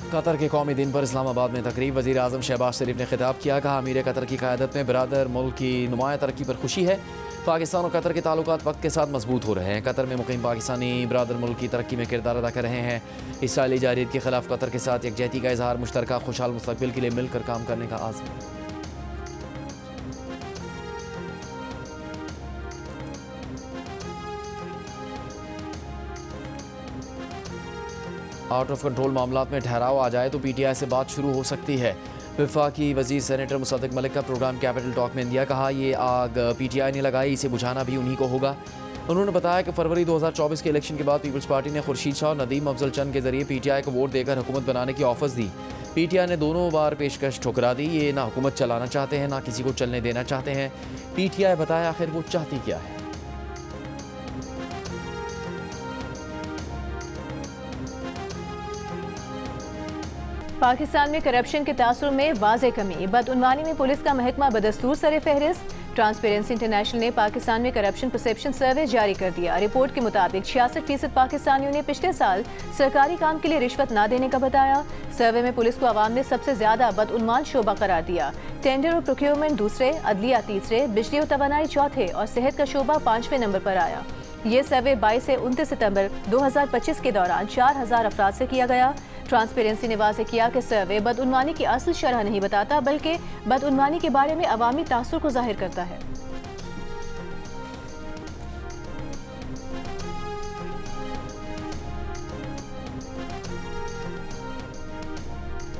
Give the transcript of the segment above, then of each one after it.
Qatar के कौमी दिन पर इस्लामाबाद में तकरीब। वज़ीर आज़म शहबाज शरीफ ने खिताब किया, कहा अमीर कतर की क़यादत में बिरादर मुल्क की नुमाया तरक्की पर खुशी है। पाकिस्तान और कतर के ताल्लुकात वक्त के साथ मजबूत हो रहे हैं। कतर में मुकीम पाकिस्तानी बिरादर मुल्क की तरक्की में किरदार अदा कर रहे हैं। इसराइली जारहियत के खिलाफ कतर के साथ यकजहती का इजहार, मुश्तरका खुशहाल मुस्तकबिल के लिए मिलकर काम करने का आज़म। आउट ऑफ कंट्रोल मामलात में ठहराव आ जाए तो PTI से बात शुरू हो सकती है। वफाकी वजीर सेनेटर मुसद्दिक मलिक का प्रोग्राम कैपिटल टॉक में इंडिया, कहा यह आग PTI ने लगाई, इसे बुझाना भी उन्हीं को होगा। उन्होंने बताया कि फरवरी 2024 के इलेक्शन के बाद पीपल्स पार्टी ने खुर्शीद शाह और नदीम अफजल चंद के जरिए PTI को वोट देकर हुकूमत बनाने की ऑफर्स दी। PTI ने दोनों बार पेशकश ठुकरा दी। ये ना हुकूमत चलाना चाहते हैं, ना किसी को चलने देना चाहते हैं। PTI बताया आखिर वो चाहती क्या है। पाकिस्तान में करप्शन के तासुर में वाज़े कमी। बदउनवानी में पुलिस का महकमा बदस्तूर सरे फहरिस्त। ट्रांसपेरेंसी इंटरनेशनल ने पाकिस्तान में करप्शन परसेप्शन सर्वे जारी कर दिया। रिपोर्ट के मुताबिक 66% पाकिस्तानियों ने पिछले साल सरकारी काम के लिए रिश्वत न देने का बताया। सर्वे में पुलिस को आवाम ने सबसे ज्यादा बदउनवान शोबा करार दिया। टेंडर और प्रोक्योरमेंट दूसरे, अदलिया तीसरे, बिजली और तवानाई चौथे और सेहत का शोबा 5वें नंबर पर आया। ये सर्वे 22 से 29 सितंबर 2025 के दौरान 4000 अफराद से किया गया। ट्रांसपेरेंसी ने वाज़े किया कि सर्वे बदउनवानी की असल शरह नहीं बताता, बल्कि बदउनवानी के बारे में अवामी तासुर को जाहिर करता है।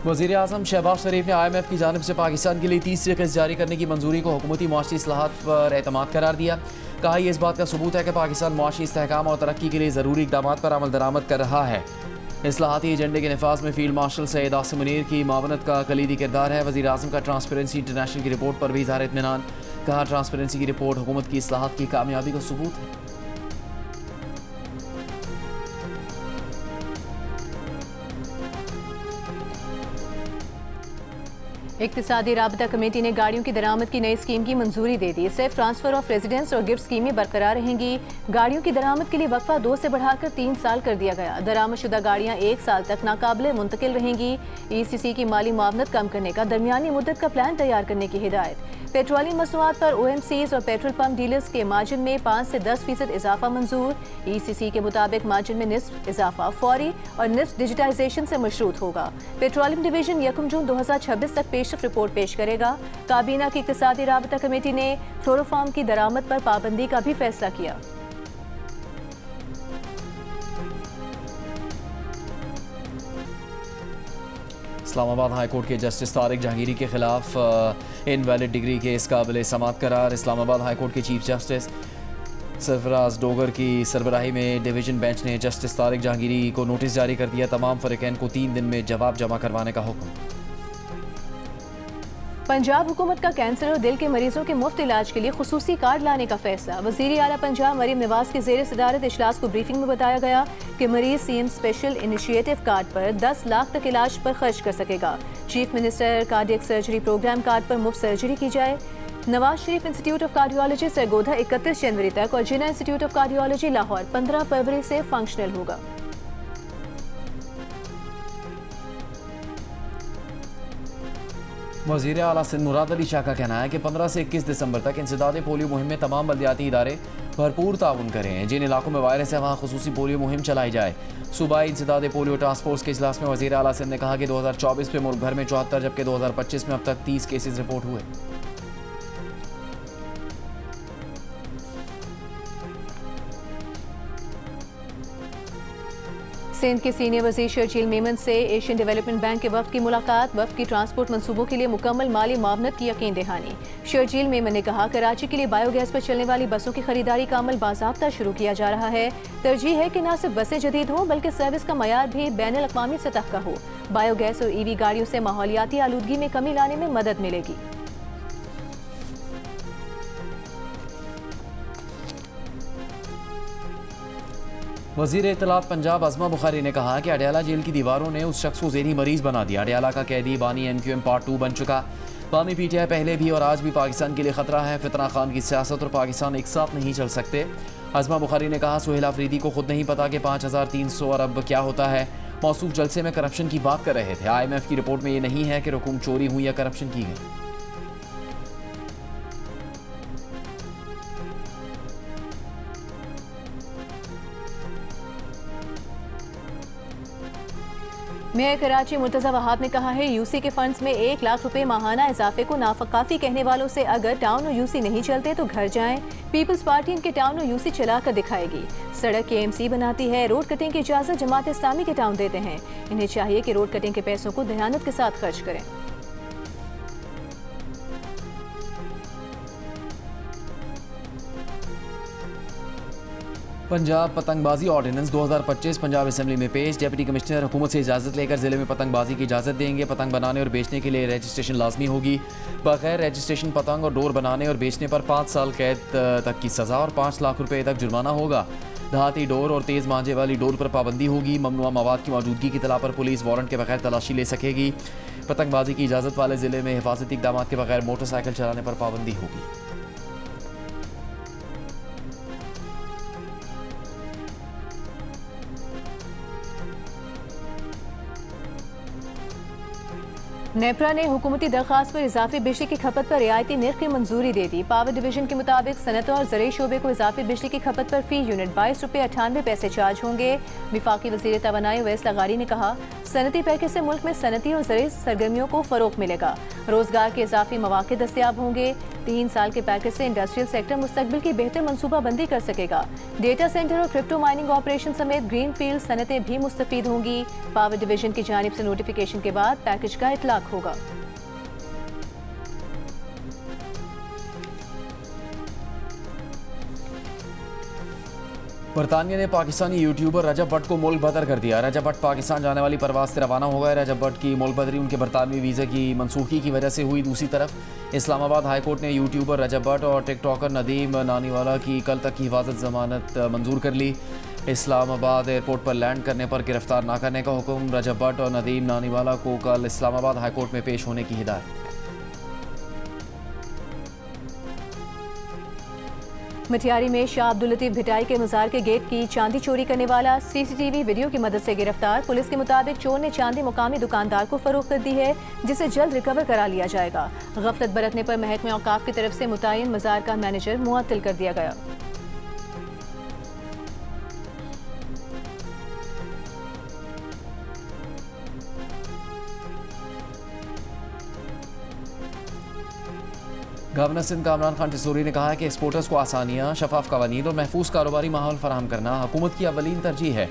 वज़ीर आज़म शहबाज शरीफ ने IMF की जानिब से पाकिस्तान के लिए तीसरी किस्त जारी करने की मंजूरी को हुकूमती मुआशी इस्लाहात पर एतमाद करार दिया। कहा यह इस बात का सबूत है कि पाकिस्तान मुआशी इस्तेहकाम और तरक्की के लिए ज़रूरी इक़दाम पर अमल दरामद कर रहा है। इस्लाहाती एजेंडे के नफाज में फील्ड मार्शल सैयद आसिम मुनीर की मावनत का कलीदी किरदार है। वज़ीर आज़म का ट्रांसपेरेंसी इंटरनेशनल की रिपोर्ट पर भी इज़हार इत्मीनान। कहा ट्रांसपेरेंसी की रिपोर्ट हुकूमत की इस्लाहात की कामयाबी का सबूत है। इक्तिसादी राबता कमेटी ने गाड़ियों की दरामद की नई स्कीम की मंजूरी दे दी। सेफ ट्रांसफर ऑफ रेजिडेंस और गिफ्ट स्कीमें बरकरार रहेंगी। गाड़ियों की दरामद के लिए वक्फा 2 से बढ़ाकर 3 साल कर दिया गया। दरामदशुदा गाड़ियां 1 साल तक नाकाबिले मुंतकिल रहेंगी। ECC की माली मुआवनत कम करने का दरमियानी मुद्दत का प्लान तैयार करने की हिदायत। पेट्रोलियम मसनूआत पर OMCs और पेट्रोल पंप डीलर्स के मार्जिन में 5 से 10% इजाफा मंजूर। ECC के मुताबिक मार्जिन में निस्फ इजाफा फौरी और निस्फ डिजिटाइजेशन से मशरूत होगा। पेट्रोलियम डिवीजन 1 जून 2026 तक पेशरफ रिपोर्ट पेश करेगा। काबीना की इक्तिसादी राबता कमेटी ने क्लोरोफॉर्म की दरामद पर पाबंदी का भी फैसला किया। इस्लामाबाद हाई कोर्ट के जस्टिस तारिक जहांगीरी के खिलाफ इनवैलिड डिग्री केस काबिल समाअत करार। इस्लामाबाद हाई कोर्ट के चीफ जस्टिस सरफराज डोगर की सरबराही में डिवीजन बेंच ने जस्टिस तारिक जहांगीरी को नोटिस जारी कर दिया। तमाम फरीकैन को 3 दिन में जवाब जमा करवाने का हुक्म। पंजाब हुकूमत का कैंसर और दिल के मरीजों के मुफ्त इलाज के लिए खुसूसी कार्ड लाने का फैसला। वज़ीर आला पंजाब मरीम नवाज के ज़ेर सदारत इजलास को ब्रीफिंग में बताया गया कि मरीज CM स्पेशल इनिशिएटिव कार्ड पर 10 लाख तक इलाज पर खर्च कर सकेगा। Chief minister cardiac surgery programme card पर मुफ्त सर्जरी की जाए। Nawaz Sharif institute of cardiology Sargodha 31 जनवरी तक और Jinnah institute of cardiology Lahore 15 फरवरी से फंक्शनल होगा। वज़ीर आला सिंध मुराद अली शाह का कहना है कि 15 से 21 दिसंबर तक इंसदाद पोलियो मुहिम में तमाम बल्दियाती इदारे भरपूर ताउन करें। जिन इलाकों में वायरस है वहाँ खुसूसी पोलियो मुहिम चलाई जाए। सूबाई इंसदाद पोलियो टास्क फोर्स के इजलास में वज़ीर आला सिंध ने कहा कि 2024 में मुल्क भर में 74 जबकि 2025 में अब तक 30 केसेज रिपोर्ट हुए। सिंध के सीनियर वज़ीर शर्जील मेमन से एशियन डेवलपमेंट बैंक के वफ्द की मुलाकात। वफ्द की ट्रांसपोर्ट मंसूबों के लिए मुकम्मल माली मुआवनत की यकीन दहानी। शर्जील मेमन ने कहा कराची के लिए बायोगैस पर चलने वाली बसों की खरीदारी का अमल बाज़ाब्ता शुरू किया जा रहा है। तरजीह है कि न सिर्फ बसें जदीद हों बल्कि सर्विस का मयार भी बैनुल अक़वामी सतह का हो। बायोगैस और EV गाड़ियों से माहौलियाती आलूदगी में कमी लाने में मदद मिलेगी। वज़ीर इत्तलात पंजाब अज़मा बुखारी ने कहा कि अडयाला जेल की दीवारों ने उस शख्स को ज़हनी मरीज बना दिया। अडयाला का कैदी बानी MQM पार्ट 2 बन चुका। बानी PTI पहले भी और आज भी पाकिस्तान के लिए ख़तरा है। फितना खान की सियासत और पाकिस्तान एक साथ नहीं चल सकते। अज़मा बुखारी ने कहा सुहेल आफरीदी को खुद नहीं पता कि 5300 अरब क्या होता है। मौसूफ जलसे में करप्शन की बात कर रहे थे। IMF की रिपोर्ट में ये नहीं है कि रकूम चोरी हुई या करप्शन की गई। मेयर कराची मुर्तजा वहाब ने कहा है यूसी के फंड्स में 1 लाख रुपए माहाना इजाफे को नाकाफी कहने वालों से अगर टाउन और यूसी नहीं चलते तो घर जाएं। पीपल्स पार्टी इनके टाउन और यूसी चला कर दिखाएगी। सड़क KMC बनाती है, रोड कटिंग की इजाजत जमात इस्लामी के टाउन देते हैं। इन्हें चाहिए कि रोड कटिंग के पैसों को दयानत के साथ खर्च करें। पंजाब पतंगबाजी ऑर्डिनेंस 2025 पंजाब असेंबली में पेश। डिप्टी कमिश्नर हुकूमत से इजाज़त लेकर ज़िले में पतंगबाजी की इजाज़त देंगे। पतंग बनाने और बेचने के लिए रजिस्ट्रेशन लाजमी होगी। बगैर रजिस्ट्रेशन पतंग और डोर बनाने और बेचने पर 5 साल कैद तक की सज़ा और 5 लाख रुपए तक जुर्माना होगा। दहाती डोर और तेज़ मांझे वाली डोर पर पाबंदी होगी। ममनुआ मवाद की मौजूदगी की तला पर पुलिस वारंट के बगैर तलाशी ले सकेगी। पतंगबाजी की इजाज़त वाले ज़िले में हिफाजती इक़दाम के बगैर मोटरसाइकिल चलाने पर पाबंदी होगी। नेपरा ने हुकूमती दरख्वास्त पर इजाफी बिजली की खपत पर रियायती निर्ख की मंजूरी दे दी। पावर डिवीजन के मुताबिक सनत और ज़राई शोबे को इजाफी बिजली की खपत पर फी यूनिट 22 रुपये 98 पैसे चार्ज होंगे। विफाकी वज़ीर तवानाई उवैस लगारी ने कहा सनती पैकेज से मुल्क में सनती और ज़राई सरगर्मियों को फ़रोग़ मिलेगा, रोज़गार के इजाफी मौक़े दस्तियाब होंगे। 3 साल के पैकेज से इंडस्ट्रियल सेक्टर मुस्तकबिल की बेहतर मनसूबाबंदी कर सकेगा। डेटा सेंटर और क्रिप्टो माइनिंग ऑपरेशन समेत ग्रीन फील्ड सनतें भी मुस्तफीद होंगी। पावर डिवीजन की जानिब से नोटिफिकेशन के बाद पैकेज का इतलाक होगा। बरतानिया ने पाकिस्तानी यूट्यूबर रजब भट्ट को मुल्क बदर कर दिया। रजब भट्ट पाकिस्तान जाने वाली परवाज से रवाना हो गए। रजब भट्ट की मुल्क बदरी उनके बरतानवी वीज़ा की मनसूखी की वजह से हुई। दूसरी तरफ इस्लामाबाद हाई कोर्ट ने यूट्यूबर रजब भट्ट और टिकटॉकर नदीम नानीवाला की कल तक की हिफाजत जमानत मंजूर कर ली। इस्लामाबाद एयरपोर्ट पर लैंड करने पर गिरफ्तार न करने का हुक्म। रजब भट्ट और नदीम नानीवाला को कल इस्लामाबाद हाई कोर्ट में पेश होने की हिदायत। मटियारी में शाह अब्दुल लतीफ भिटाई के मज़ार के गेट की चांदी चोरी करने वाला CCTV वीडियो की मदद से गिरफ्तार। पुलिस के मुताबिक चोर ने चांदी मुकामी दुकानदार को फरोख्त कर दी है, जिसे जल्द रिकवर करा लिया जाएगा। गफलत बरतने पर महकमे औकाफ की तरफ से मुतय्यन मज़ार का मैनेजर मुअत्तल कर दिया गया। गवर्नर सिंध कामरान खान टिसोरी ने कहा है कि एक्सपोर्टर्स को आसानियाँ, शफाफ कवानीन और महफूज कारोबारी माहौल फराहम करना हुकूमत की अवलीन तरजीह है।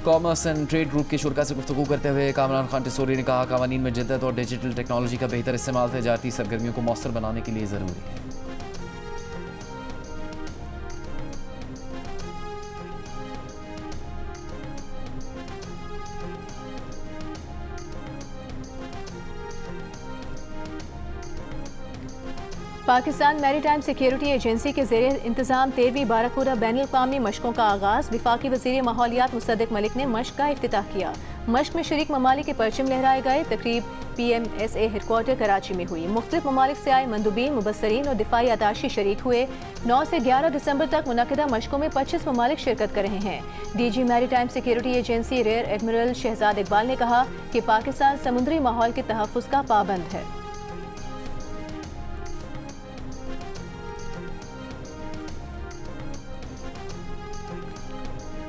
कॉमर्स एंड ट्रेड ग्रुप के शुरा से गुफ्तगू करते हुए कामरान खान टिसोरी ने कहा कवानीन में जिद्दत और डिजिटल टेक्नोलॉजी का बेहतर इस्तेमाल तजारती सरगर्मियों को मौसर बनाने के लिए ज़रूरी है। पाकिस्तान मैरीटाइम सिक्योरिटी एजेंसी के ज़ेरे इंतजाम 13वीं बाराखोरा बैनुल-अक़वामी मशकों का आगाज़। विफाकी वज़ीर माहौलियात मुसद्दिक़ मलिक ने मश्क का इफ्तिताह किया। मश्क में शरीक ममालिक के परचम लहराए गए। तकरीब PMSA हेडक्वार्टर कराची में हुई। मुख्तलिफ ममालिक से आए मंदुबीन, मुबस्सरीन और दिफाई अताशी शरीक हुए। 9 से 11 दिसंबर तक मुनक़िदा मशकों में 25 ममालिक शिरकत कर रहे हैं। DG maritime security agency rear admiral Shahzad Iqbal ने कहा कि पाकिस्तान समुद्री माहौल के तहफ़्फ़ुज़ का पाबंद है।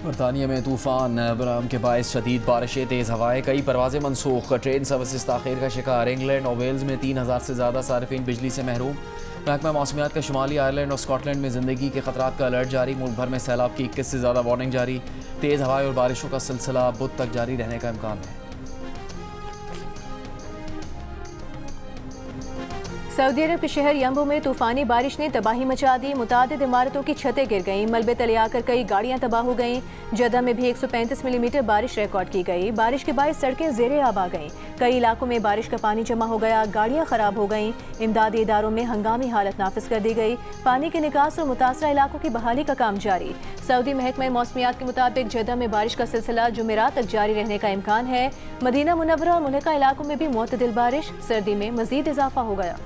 बरतानिया में तूफ़ान बराम के बायस शदीद बारिशें, तेज़ हवाएं, कई परवाज़ें मनसूख, ट्रेन सर्विसेज ताख़ीर का शिकार। इंग्लैंड और वेल्स में 3000 से ज़्यादा सारिफिन बिजली से महरूम। महकमा मौसमियात का शुमाली आयरलैंड और स्कॉटलैंड में ज़िंदगी के खतरात का अलर्ट जारी। मुल्क भर में सैलाब की 21 से ज़्यादा वार्निंग जारी। तेज़ हवाएं और बारिशों का सिलसिला बुध तक जारी रहने का इम्कान है। सऊदी अरब के शहर यम्बो में तूफानी बारिश ने तबाही मचा दी। मुतादिद इमारतों की छतें गिर गईं, मलबे तले आकर कई गाड़ियां तबाह हो गईं। जद्दा में भी 135 मिलीमीटर बारिश रिकॉर्ड की गई। बारिश के बायस सड़कें ज़ेरे आब आ गईं। कई इलाकों में बारिश का पानी जमा हो गया, गाड़ियां खराब हो गईं। इमदादी इदारों में हंगामी हालत नाफिज कर दी गई। पानी के निकास और मुतासरा इलाकों की बहाली का काम जारी। सऊदी महकमा मौसमियात के मुताबिक जद्दा में बारिश का सिलसिला जुमेरात तक जारी रहने का इम्कान है। मदीना मुनव्वरा और मुल्का इलाकों में भी मुतदिल बारिश। सर्दी में मजीद इजाफा हो गया।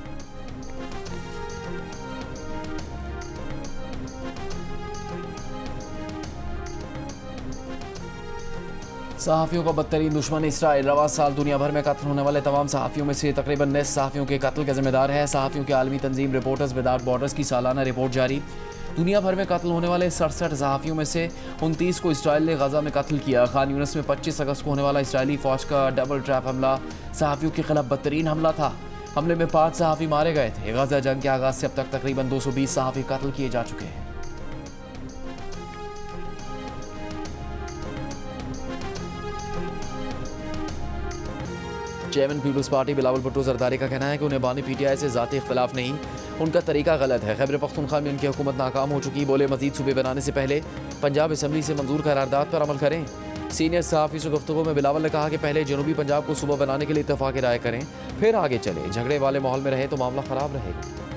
सहाफ़ियों का बदतरीन दुश्मन इसराइल रवा साल दुनिया भर में कत्ल होने वाले तमाम सहाफ़ियों में से तकरीबन निस्फ सहाफ़ियों के कत्ल का जिम्मेदार है। सहाफ़ियों की आलमी तंजीम रिपोर्टर्स विदाउट बॉर्डर्स की सालाना रिपोर्ट जारी। दुनिया भर में कत्ल होने वाले 67 सहाफ़ियों में से 29 को इसराइल ने गजा में कत्ल किया। खान यूनिस में 25 अगस्त को होने वाला इसराइली फ़ौज का डबल ट्रैप हमला सहाफ़ियों के खिलाफ बदतरीन हमला था। हमले में 5 सहाफ़ी मारे गए थे। गजा जंग के आगाज़ से अब तक तकरीबन 220 सहाफ़ी कत्ल किए जा चुके हैं। Chairman Peoples Party Bilawal Bhutto Zardari का कहना है कि उन्हें बानी पीटीआई से ज़ाती इख्तलाफ नहीं, उनका तरीका गलत है। खैबर पख्तूनख्वा में उनकी हुकूमत नाकाम हो चुकी। बोले मजीद सूबे बनाने से पहले पंजाब असम्बली से मंजूर करारदाद पर अमल करें। सीनियर सहाफ़ी से गुफ्तगू में बिलावल ने कहा कि पहले जनूबी पंजाब को सूबा बनाने के लिए इत्तफाक़ राय करें, फिर आगे चलें। झगड़े वाले माहौल में रहे तो मामला ख़राब रहेगा।